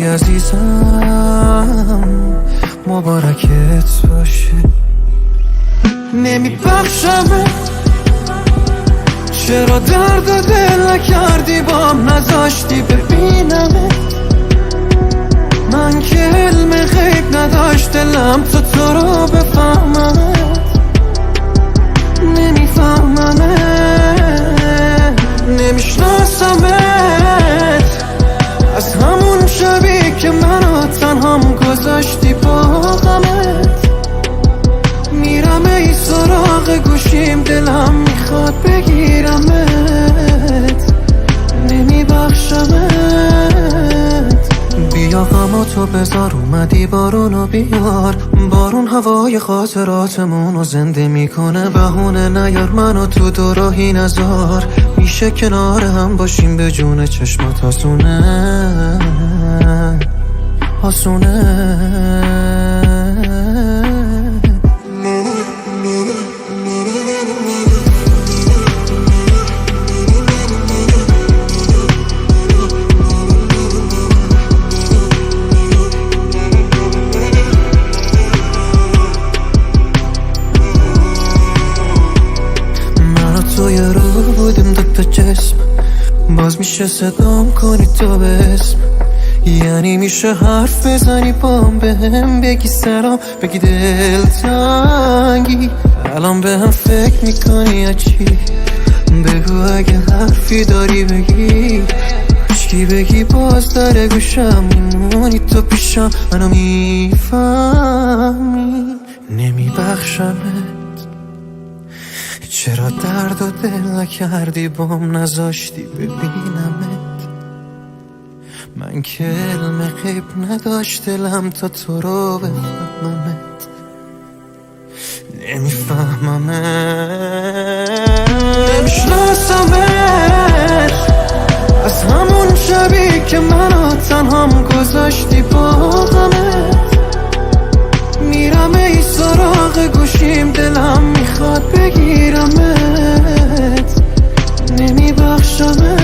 عزیزم مبارکت باشه. نمیبخشمت، چرا درد دل نکردی بام، نذاشتی ببینمت. من که علم غیب نداشت دلم تو رو بفهممت. نمیفهممت، نمیشناسمت. از همون شبی که منو تنهام گذاشتی با غمت، میرم ای سراغ گوشیم، دلم میخواد بگیرمت. نمیبخشمت. بیا غمو تو بذار، اومدی بارونو بیار. بارون هوای خاطراتمونو زنده میکنه، بهونه نیار منو تو دو راهی نذار. میشه کنار هم باشیم به جون چشمات، آسونه آسونه. توی رو بودیم دوتا جسم، باز میشه صدام کنی تو به اسم. یعنی میشه حرف بزنی بام، به هم بگی سلام، بگی دلتنگی. الان به هم فکر میکنی یا چی؟ بگو اگه حرفی داری بگی. هیچکی بگی باز داره گوشم، میمونی تو پیشم، منو میفهمی. نمیبخشمت، چرا درد و دل نکردی بام، نذاشتی ببینمت. من که علم غیب نداشت دلم تا تو رو بفهممت. نمیفهممت، نمیشناسمت. از همون شبی که منو تنهام گذاشتی با غمت، میرم ای سراغ گوشیم، دلم میخواد بگیرمت. نمیبخشمت.